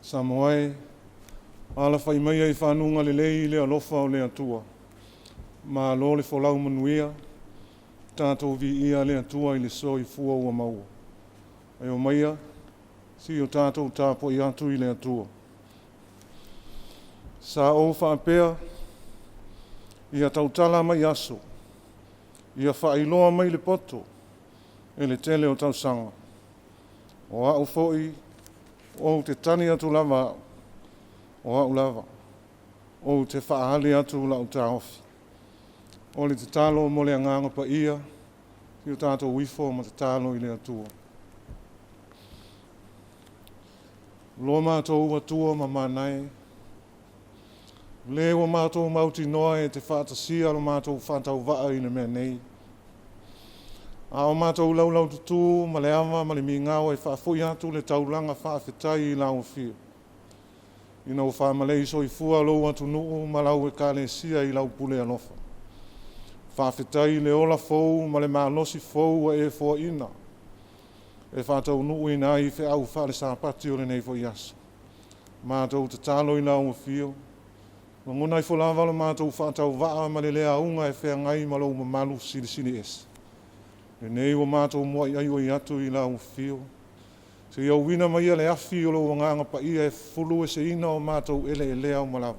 Samoai, ala whai mai ai whanunga le lei le alofa o le atua. Ma lo le wholau manuia, tātou vi ia le atua i le soi fua ua maua. Ai o maia, si o tātou tāpo i atu i le atua. Sa o whaapea, ia tautala mai aso, ia whailoa mai le poto, e le tele o tausanga. O au foi, o te tani atu lava, o au lava, o te whaahali atu la o tā ofi. O le te talo mo le anganga pa ia, ki o tātou wifo ma te talo i le atua. Lo mātou atua ma manai, le o mātou mauti noa e te whaatasia lo mātou whātau waa i le mea nei. A o mātou laulau tutu, ma le ama, ma le mingau e whaafui atu le taulanga whaafetai i lau fio. Ina o whaamalei so i fua lo atu nuu, ma lau e kāle sia i lau pule alofa. Whaafetai le ola fou, ma le maalosi fou e fo ina. E whātau nuu i nai whi au whaale sāpati o le nei fo iasa. Mātou te talo i lau fio. Ngona i fo lawalo mātou whātau waa, ma le lea unga e whea ngai ma lau ma malu sili sili esi. E nei o mātou mua i aiwa i atu i lau fio. Se iau wina mai le afi o lo nganga pa ia e fulu e se ina o mātou ele e lea o malawa.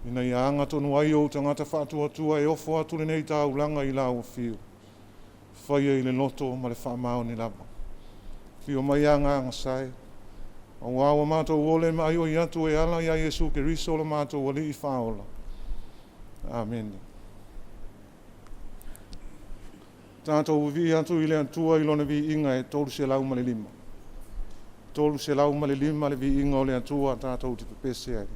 Ina i anga tonu ai o tangata whātua tua e ofo atu le nei tāu langa i lau fio. Whaia i le loto ma le whaamao ni lava. Fio mai anga anga sai. A wawa mātou ole ma aiwa i atu e ala ia Jesu ke riso lo mātou wali i whaola. Amen. Tātou vi atu i le atua i lona vi inga e tolu se lau ma le lima. Tolu se lau ma le lima le vi inga o le atua tātou te pepese ai.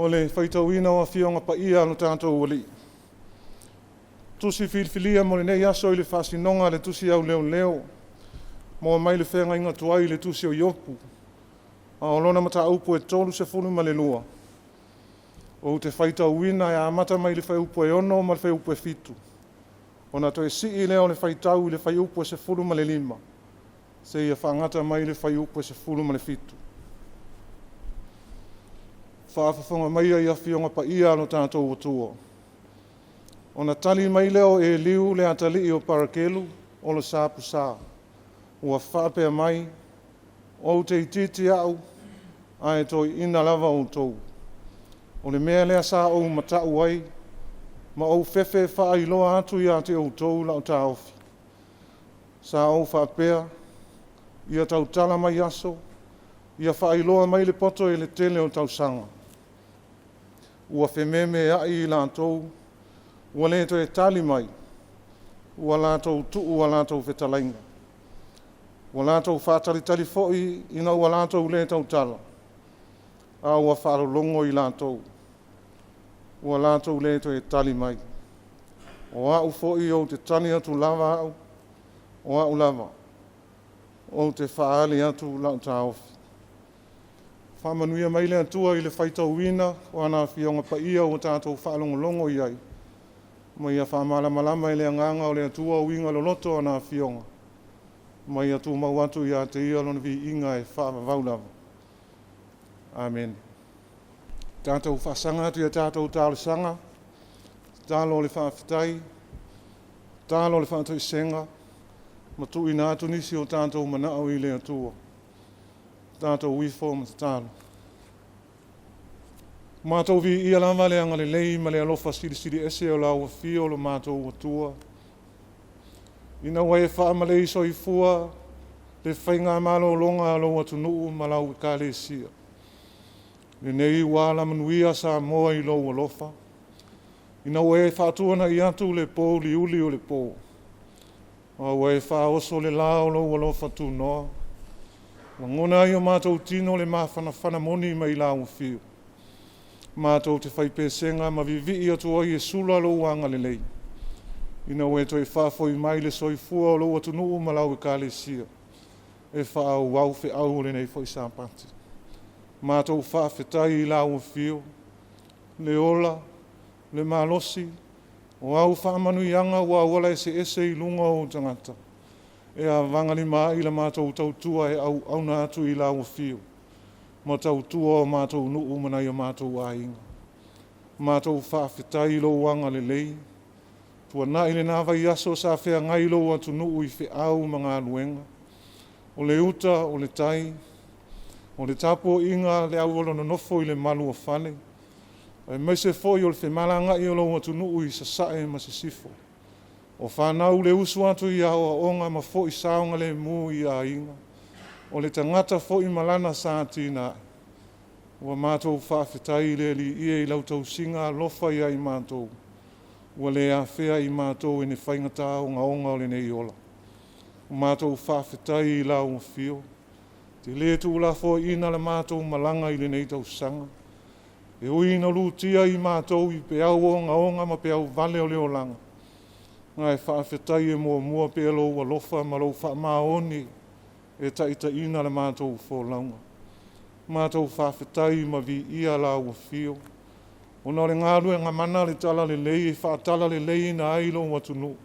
le whaitauina o a whionga pa ia anu tātou wali. Tusi whilwhilia mo le nei aso i le whasinonga le tusi au leo leo. Mo mai le whenga inga tuai le tusi o iopu. A olona mata upo e tolu se fulu ma le lua. O te whaitauina e amata mai le whai upo e ono ma le whai upo e fitu. O na to e si i leo le whaitau i le whai upo e se fulu ma le lima. Se ia whangata mai le whai upo e se fulu ma le fitu. Whaafafonga mai ia whionga pa ia anu tātou atua. O na tali mai leo e liu le atali i o parakelu o le sāpu sā. Ua whapea mai o te ititi au a e toi ina lava o tou. O le mea lea sā o matau ai ma o fefe wha iloa atu i a te o tou lau tā ofi. Sā o whapea ia tau tala mai aso ia wha iloa mai le poto e le tele o tau sanga. Ua whememe a i lātou, ua le to e tali mai, ua lātou tua lātou whetalainga. Ua lātou whātari tali fo'i ina ua lātou le tau tala. A ua whārolongo i lātou. Ua lātou le to e tali mai. O au fo'i o te tani atu lava au, o au lava. O te whaali atu lau tā ofi. Whamanuia mai le atua i le whaitauina o ana whionga pa ia o tātou whaalongolongo i ai. Mai a whamalamalama i le anganga o le atua o inga loloto ana whionga. Mai atu mau atu i a te ia lona vi inga e whaavaulawa. Amen. Tātou whasanga atu i a tātou tāle sanga. Tālo le whaafetai. Tālo le whaatoi senga. Matu ina atu nisi o tātou manao i le atua. Tātou wifo ma tālu. Mātou vi ia lama le anga le lei ma le alofa siri ese o lau fio lo mātou atua. Ina wai wha ma le iso i fua le whainga malo longa alo atu nuu ma lau i kāle sia. Le nei wala manuia sa moa i lau alofa. Ina wai whaatuana i atu le pō li uli o le pō. A wai wha oso le lao lau alofa tu noa. Ngona i o mātou tino le mawhana moni mai lau fio. Mātou te whaipesenga ma vivi i atu ai e sula lo wanga le lei. Ina ue toi whafoi mai le soifua o lo atu nuu ma lau e kāle sia. E whaau wau whi au le nei fo i sāpati. Mātou whawhetai i lau fio. Le ola, le malosi, o au whaamanu i anga wa wala ese i lunga o tangata. E a vangani maa i la mātou tautua e au na atu i lau fio. Ma tautua o mātou nuu mana i o mātou a inga. Mātou whawhetai lo wanga le lei. Tua na i le nawa i aso sa whea ngai lo atu nuu i whi au mga aluenga. O le uta, o le tai, o le tapo inga le au olo nofo i le malu o whane. E mai se foi o le whemalanga i o lo atu nuu i sasae ma se sifo. O whanau le usu atu i a onga ma fo i saunga le mu i a inga. O le tangata fo i malana sa tina. Ua mātou whawhetai le li ia i lautou singa lofa ia i mātou. Ua le a whea i mātou e ne whaingata o ngā onga o le nei ola. Mātou whawhetai i lau o fio. Te le tu la fo ina le mātou malanga i le nei tau sanga. E uina lutia i mātou i pe au o ngā onga ma pe au vale o leo langa. Ngai whaafetai e mua pe alo ua lofa ma lo wha maoni e taita ina le mātou fo launga. Mātou whaafetai ma vi ia la ua fio. Ona le ngāru e ngā mana le tala le lei e whaatala le lei na ailo watu nu.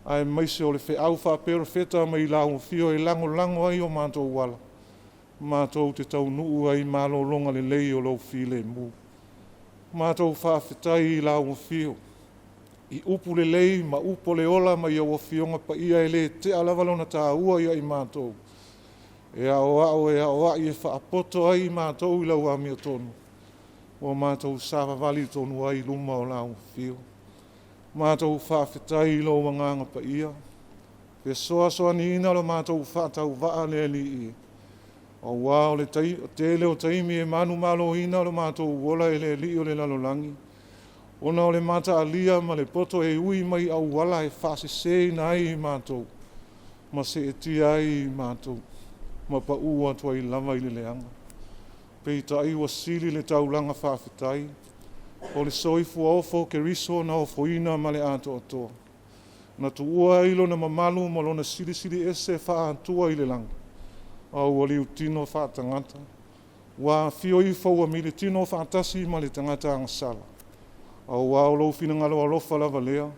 Ai maise o le whi au whaapero feta ma i la ua fio e lango ai o mātou wala. Mātou te tau nuu ai mālo longa le lei o lo file mu. Mātou whaafetai i la ua fio. I upu le lei, ma upo le ola, ma ia wafionga pa ia e le te alawalo na tā ua ia i mātou. E a oa i e whaapoto ai i mātou i lau amia tonu. O mātou sāwa wali tonu ai luma o lau fio. Mātou whaafetai i lau wanganga pa ia. Pe soa ni ina lo mātou whaatau waa le li i. O wā o le te leo taimi e manu malo ina lo mātou wola e le li o le lalolangi. Ona o le mata alia ma le poto e ui mai au wala e whase sei na ai i mātou. Ma se e tia ai i mātou. Ma pa ua tua i lava i le leanga. Pei tai ua sili le taulanga whawhitai. O le soifu ofo ke riso na o foina ma le ato atoa. Na tu ua ilo na mamalu ma lona sili sili ese wha antua i le langa. Au o liu tino wha tangata. Wa fio i fau a mili tino wha atasi ma le tangata angasala. Au wa o lo fina ngalo alofa lava lea.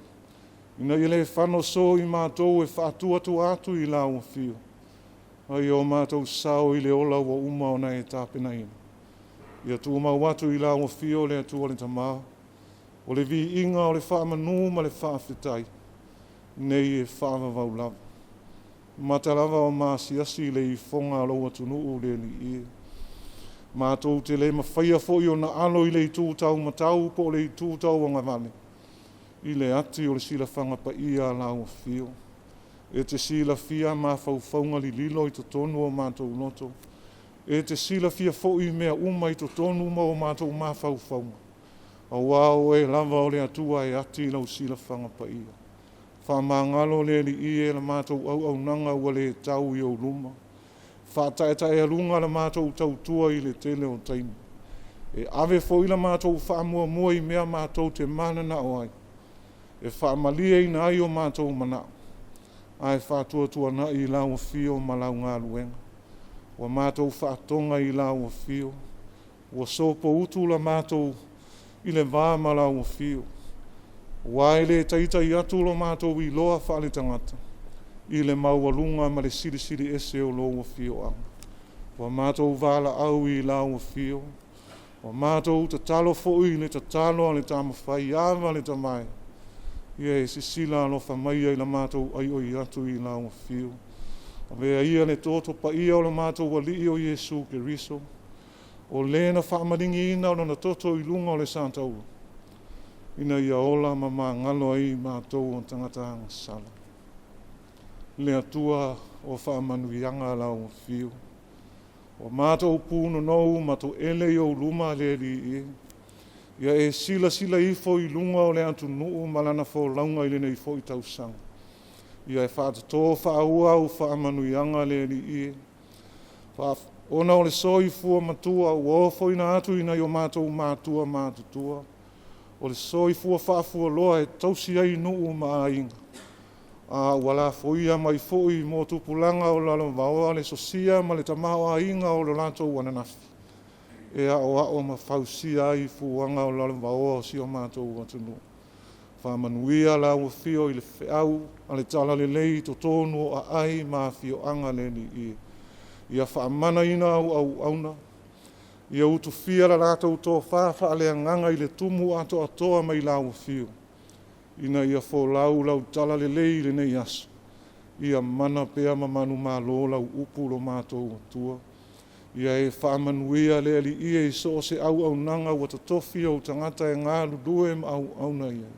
Ina i le whano so i mātou e wha atua tu atu i la ua fio. Ai o mātou sao i le ola wa uma o na e tāpena ina. Ia tu mau watu i la ua fio le atua le tamā. O le vi inga o le wha manu ma le wha whitai. Nei e wha vau lava. Mata lava o māsiasi le i fonga lo atunu u le li e. Mātou te le mawhaia fo i o na alo i le i tūtau matau po le i tūtau o ngavane. I le ati o le sila whanga pa ia la ua fio. E te sila fia ma whauwhaunga li lilo i to tonu o mātou noto. E te sila fia fo i mea uma i to tonu ma o mātou ma whauwhaunga. A wao e lava o le atua e ati lau sila whanga pa ia. Whamangalo le li i e la mātou au nanga ua le tau i o luma. Whataeta e alunga la mātou tautua i le tele o taimi. E ave fo i la mātou whamua mua i mea mātou te mana na o ai. E whamalia i na ai o mātou mana. Ai whatua tua na i lau fio ma lau ngā luenga. Wa mātou whaatonga i lau fio. Wa sopo utu la mātou i le vā ma lau fio. Wai le taita i atu lo mātou i loa whaale tangata. I le maualunga ma le siri siri ese o loa fio anga. Wa mātou wala au i lau fio. Wa mātou ta talo fo i le ta talo le ta mawhai awa le ta mai. Ie si sila no whamaia i la mātou ai o i atu i lau fio. A vea ia le toto pa ia o la mātou wali o Jesu ke riso. O lena whamaringi ina o na toto i lunga o le Santa Ua. Ina ia ola ma ngalo ai mātou o tangata angasala. Le atua o whamanuianga lau fio. O mātou pūno nou mātou ele i o luma le li e. Ia e sila ifo i lunga o le atu nuu malana fo launga i lene i fo i tausanga. Ia e whaatato whaua au whaamanuianga le li e. Ona o le soi fua matua o ofo ina atu ina i o mātou mātua mātutua. O le soi fua whaafua loa e tausi ai nuu maa inga. Wala foia mai foi mo tupulanga o lalo vaoa le sosia ma le tamao a inga o lo lato wananafi. E a o ma fausia ai fuanga o lalo vaoa o si o mātou atunu. Whamanuia la ua fio i le whiau a le tala le lei to tonu a ai ma fio anga le ni i. Ia whaamana ina au auna. Ia utu fia la lato to whawha a le anganga i le tumu ato atoa mai la ua fio. Ina ia fo lau tala le lei le nei aso. Ia mana pea mamanu malo lau upu lo mātou atua. Ia e whaamanuia le ali ia i so se au nanga wata tofi o tangata e ngālu due ma au na ia.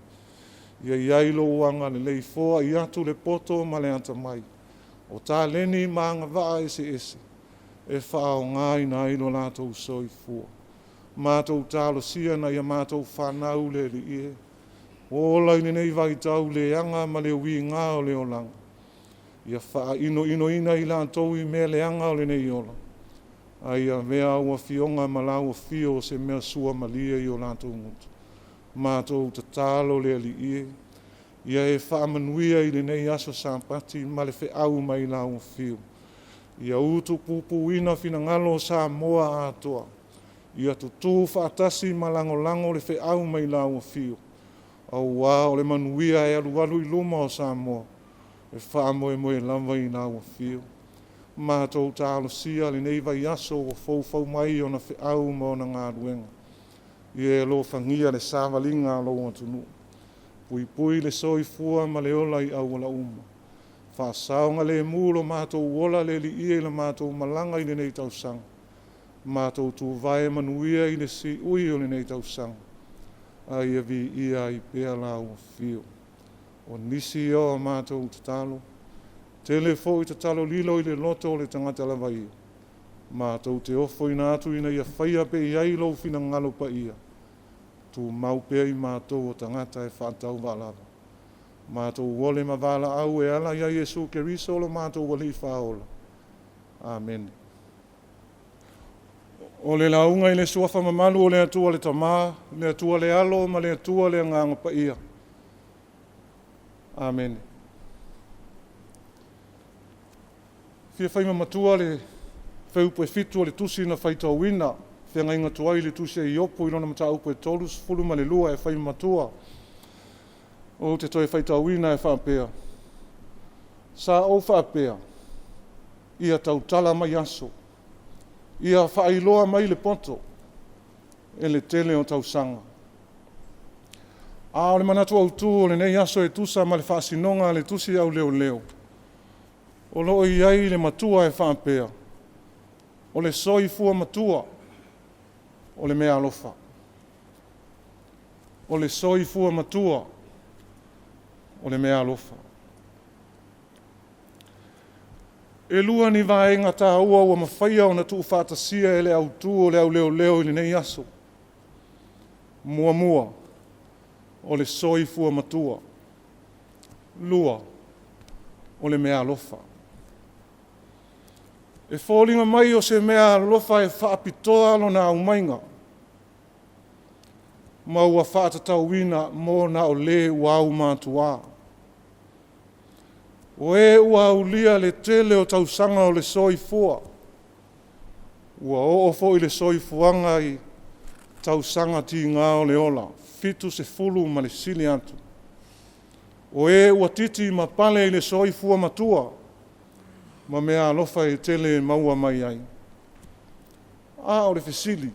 Ia iailo uanga le lei foa i atu le poto ma le anta mai. O tā leni maanga waa ese. E whao ngai na ilo lātou soi fua. Mātou tālo sia na ia mātou whanau le li ia. Ola i nei vai tau le anga ma le ui ngā o le o langa. Ia wha ino ina i lātou i mea le anga o le nei ola. Ai a mea ua fionga ma lau fio se mea sua malia i o lātou ngutu. Mātou ta tālo le ali ie. Ia e whaamanuia i le nei aso sāpati ma le whi au mai lau fio. Ia utu pupu ina fina ngalo sa moa atoa. Ia tutu whaatasi ma lango le whi au mai lau fio. Au wā o le manuia e alualu i luma o Samoa. E whaamoe moe lava i nā ua fio. Mātou tālo sia le nei vai aso o fau mai o na whiau mo na ngā ruenga. I e lo whangia le sāwalinga lo atunu. Pui le soifua ma le ola i au la uma. Whaasaonga le mūlo mātou ola le li ie le mātou malanga i le nei tausanga. Mātou tu vai manuia i le si ui o le nei tausanga. Ai vi ia i pea la ua fio. O nisi o a mātou te talo. Tele fo i te talo lilo i le loto o le tangata lava ia. Mātou te ofo ina atu ina ia whaia pe iai lo fina ngalo pa ia. Tu mau pea i mātou o tangata e whātau wālava. Mātou wole ma wāla au e ala ia Jesu ke riso lo mātou wali whaola. Amen. O le launga i le suafa mamalu o le atua le tamā, le atua le alo, ma le atua le nganga pa ia. Amen. Fia whaima matua le whaupu e fitu o le tusi na whaita wina. Fia ngai ngatua i le tusi e iopo i lona mata upo e tolus, fulu ma le lua e whaima matua. O te toi whaita wina e whaapea. Sa o whaapea. Ia tau tala mai aso. Ia whaailoa mai le poto. E le tele o tau sanga. A o le manatu au tu o le nei aso e tusa ma le whaasinonga le tusi au leo leo. O loo i ai le matua e whaapea. O le soi fua matua. O le mea alofa. O le soi fua matua. O le mea alofa. E lua ni vaenga tā ua ua mawhaia o na tuu whātasia e le au tū o le au leo leo i le nei aso. Mua mua. O le soi fua matua. Lua. O le mea alofa. E whōlinga mai o se mea alofa e whaapitoa alo na au mainga. Maua whātatau wina mō na o le wau mātua. O e ua ulia le tele o tausanga o le soi fua. Ua o ofo i le soi fuanga i tausanga ti ngā o le ola. Fitu se fulu ma le sili atu. O e ua titi ma pale i le soi fua matua. Ma mea alofa i tele maua mai ai. A o le fesili.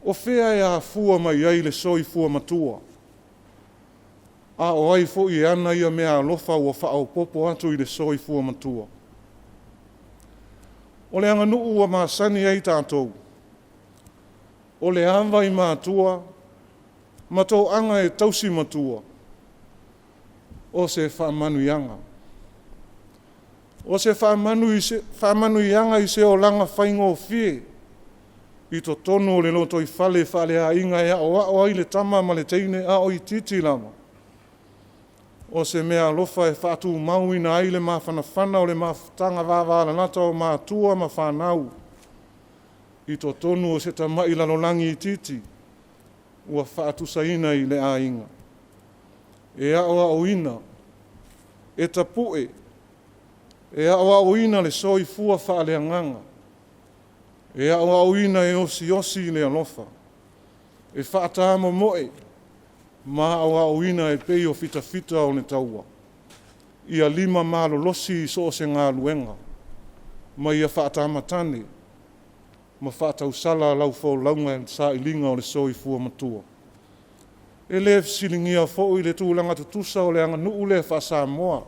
O fea e a fua mai ai le soi fua matua. A o ai fo i ana ia mea alofa ua whao popo atu i le soi fua matua. O le anga nuu ua maasani ei tātou. O le anwa i mātua, matou anga e tausi matua. O se whaamanu ianga. O se whaamanu ianga i se o langa whaingo o fie. I to tonu o le loto i whale a inga ea o ai le tama ma le teine a o i titi lama. O se mea alofa e whaatu mau ina ai le mawhanawhana o le mawhtanga wāwāra nata o mātua ma whanau. I to tonu o se tamai lalolangi i titi. Ua whaatu saina i le a inga. E a o ina. E tapue. E a o ina le soi fua whaale anganga. E a o ina e osi le alofa. E whaata mo moe. Ma o ina e pei o fita o le taua. Ia 5 malo losi so se ngā luenga. Ma ia whaata amatane. Ma whaata usala lau fo launga sa ilinga o le soi fua matua. E le silingia fo i le tūlanga tutusa o le anga nuu le whaasa moa.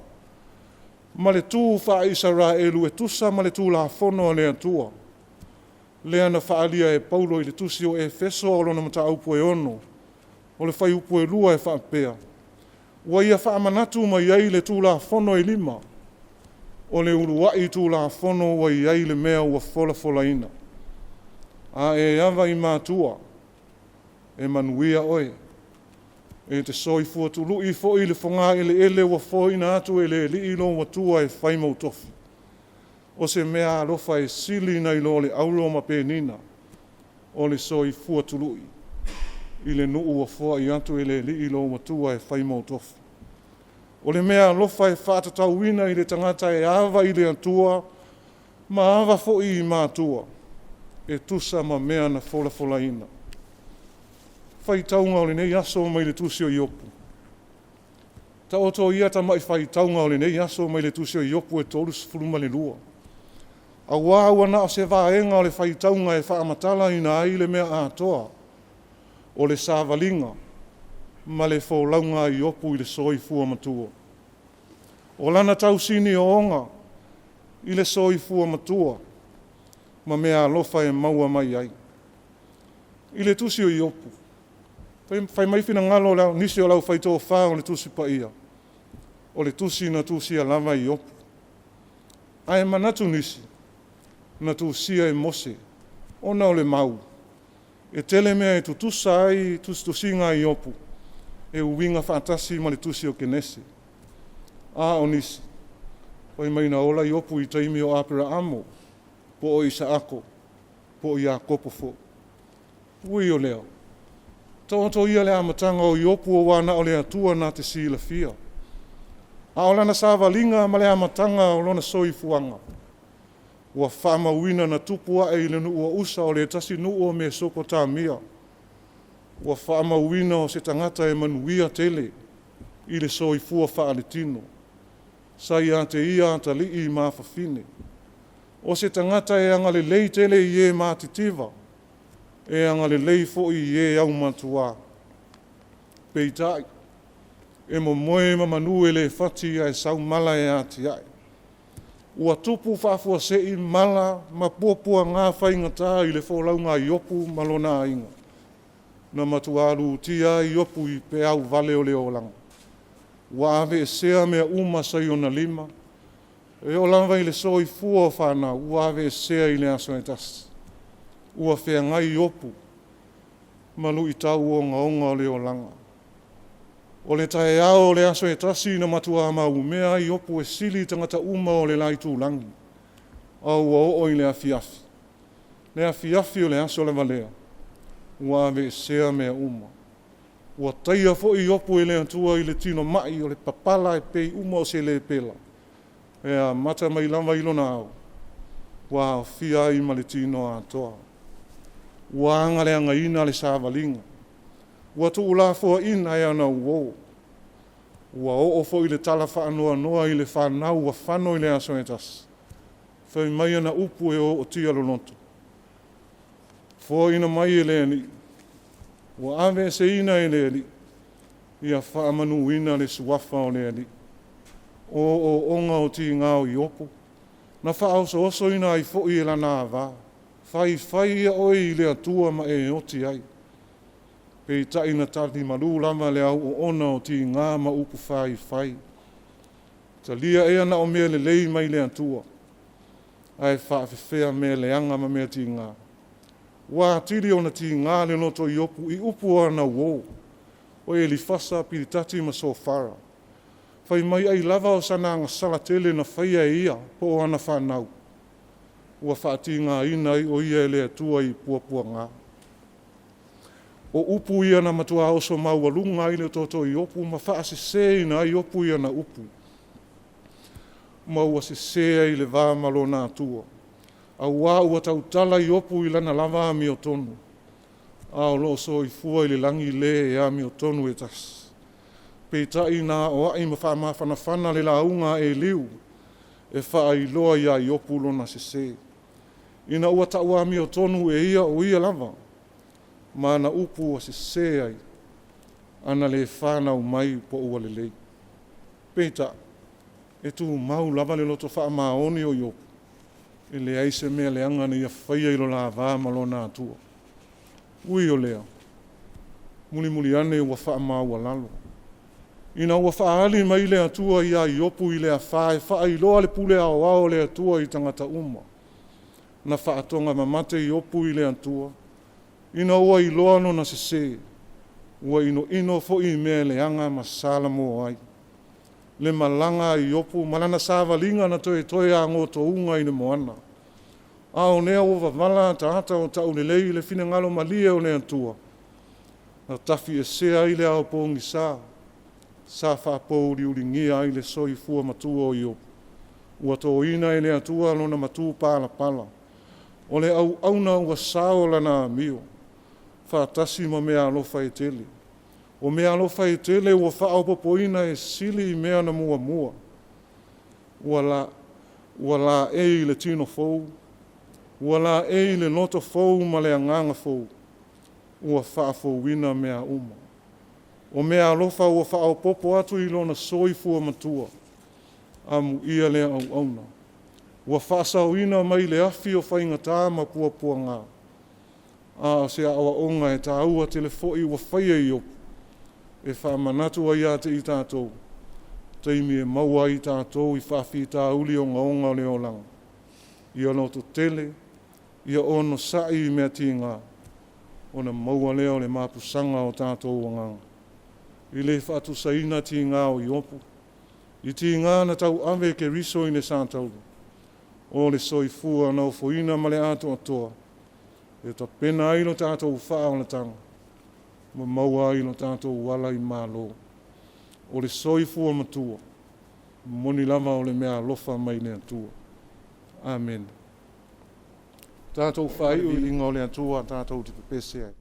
Ma le tū wha isara elu e tusa ma le tū la fono o le atua. Le ana whaalia e paulo i le tusi o e feso o lona mata aupu e ono. O le whai upu e lua e whaapea. Ua ia whaamanatu ma iai le tūla fono e 5. O le uruai tūla fono wa iai le mea ua fola ina. A e awa i mātua. E manuia oe. E te soi fua tulu i fo i le whonga ele ua fo ina atu ele li ilo wa tua e whai mautofi. O se mea alofa e sili na ilo le aulo ma penina. O le soi fua tulu i. I le nuu ua foa i atu ele li ilo matua e whai mautofi. O le mea alofa e whātatau wina i le tangata e awa i le atua, ma awa fo i mātua, e tusa ma mea na fola ina. Whai taunga o le nei aso mai le tusi o iopu. Ta oto ia ta mai whai taunga o le nei aso mai le tusi o iopu e tolus fuluma le lua. A wāua na o se vāenga o le whai taunga e whaamatala ina ai le mea atoa. O le sāwalinga, ma le wholaunga i opu i le soi fua matua. O lana tausini o onga, i le soi fua matua, ma mea alofa e maua mai ai. I le tusi o i opu. Whai maifina ngalo lau, nisi o lau whaitoa whā o le tusi pa ia. O le tusi na tusi a lava i opu. Ai manatu nisi, na tusia e mose, ona o le mau. E tele mea e tutusa ai tusinga i opu. E uwinga whaatasi ma le tusi o kenese. A o nisi. Pai mai na ola i opu i taimi o apera amo. Po o isa ako. po ia kopo fo. Ui o leo. Tō ia le amatanga o iopu o wana o le atua na te sila fia. A o lana sāwalinga ma le amatanga o lona soifuanga. Ua whaamauina na tupua e le nuu o usa o le tasi nuu o me soko tā mia. Ua whaamauina o se tangata e manuia tele i le soifua whaalitino. Sai a te ia ta lii ma whawhine. O se tangata e anga le lei tele i e mātitiva. E anga le lei fo i e au matua. Peitai. E mo moe ma manu e le fati ai sau mala e ati ai. Ua tupu whaafua se i mala ma puapua ngā whaingata i le wholau ngā iopu malona inga. Na matuaru tia i iopu i pe au vale o le olanga. Ua ave e sea mea uma sai o na lima. E o lava i le soi fua o whana, ua ave e sea i le aso e tasi. Ua whea ngai iopu. Malu i tau o ngaonga o le olanga. O le tae ao o le aso e tasi na matua ma umea i opu e sili tangata uma o le lai tūlangi. Au o i le afiafi. Le afiafi o le aso le valea. Ua ave e sea mea uma. Ua taia fo i opu e le atua i le tino mai o le papala e pei uma o se le pela. E a mata mai lama ilo na au. Ua fia i ma le tino a toa. Ua anga le anga ina le sāwalinga. Ua tu ula fo ina e ana uo. Ua o fo i le tala whaanoa noa i le whanau ua whano i le aso e tas. Whai mai ana upu e o tia lolonto. Fo ina mai e le ni. Ua ave se ina e le ni. Ia whaamanu ina le suafa o le ni. O onga o ti ngāo i opo. Na whaau so oso ina ai fo i e la nā wā. Whai ia oi i le atua ma e oti ai. Pei taina tati maru lama le au o ona o ti ngā ma upu whai. Ta lia e ana o mea le lei mai le atua. Ai whaafewhea mea le anga ma mea ti ngā. Wā tiri o na ti ngā le noto i upu ana uo. O e li fasa piri tati ma so whara. Whai mai ai lava o sana anga sala tele na whaia e ia po o ana whanau. Ua whaati ngā ina i o ia e le atua i puapua ngā. O upu ia na matua oso maua lunga i le toto i opu, ma whaase se ina i opu ia na upu. Maua se se i le vā malo nā tua. A ua ua tau tala i opu i lana lava a mi o tonu. A o lo so i fua i le langi le e a mi o tonu e tas. Peita i nā o ai ma wha mawhanawhana le launga e liu. E wha i loa ia i opu lona se se. Ina ua tau a mi o tonu e ia o ia lava. Ma na upu o se se ai. Ana le whanau mai po ua le lei. Peita, e tu mau lava le loto wha maoni o iopu. E le aise mea le angana ia whaia ilo la vā malo nā tua. Ui o lea. Muli ane ua wha maua lalo. Ina ua wha ali mai le atua ia i opu i le a whae wha i loa le pule ao ao le atua i tangata uma. Na wha atonga mamate i opu i le atua. Ina ua i loa no na se. Ua ino fo i mea le anga ma sala mo ai. Le malanga i opu, malana sāwalinga na toe a ngoto unga i ne moana. A o nea o wavala ta ata o tau le lei le fina ngalo malia o nea tua. Na tafi e sea i le ao pōngi sā. Sā whāpō uri ngia i le soi fua matua o i opu. Ua tō ina i le atua lona matu pala pala. O le au auna ua sāola na mio. Whātasi ma mea alofa e tele. O mea alofa e tele ua whaopopoina e sili i mea na mua. Ua la e i le tino fou. Ua la e i le noto fou ma le anganga fou. Ua whaafouina mea uma. O mea alofa ua whaopopo atu i lona soifua matua. Amu ia le au auna. Ua whaasauina mai le afi o whaingatā ma puapua ngā. A se awa onga e tā ua telefoi ua whaia i opu. E whaamanatu ai ate i tātou. Teimi e maua i tātou i whawhi tā uli o ngaonga o leo langa. Ia loto tele, ia ono sai i mea ti ngā. Ona maua leo le mapusanga o tātou o nganga. I le whatu saina ti ngā o i opu. I ti ngā na tau ave ke riso i ne sātauru. O le soifua na o foina ma le ato atoa. E ta pena ai lo tātou whaonatanga. Ma maua ai lo tātou wala I mālo. O le soifua matua. Moni lava o le mea lofa mai le atua. Amen. Tātou whai ui inga o le atua, tātou te pepese ai.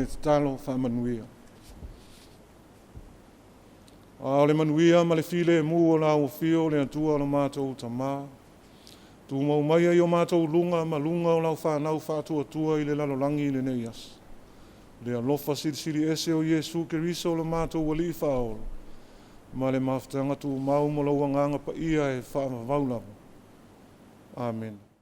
le talo whamanuia. O le manuia ma le file mu o la o fio le atua o le mātou tamā. Tu mau mai ai o mātou lunga ma lunga o lau whanau whātua tua i le lalolangi i le neias. Le alofa siri ese o Yesu Keriso o le mātou wali i whaolo. Ma le maftanga tu mau mo lau anganga pa ia e whaamavaulamu. Amen.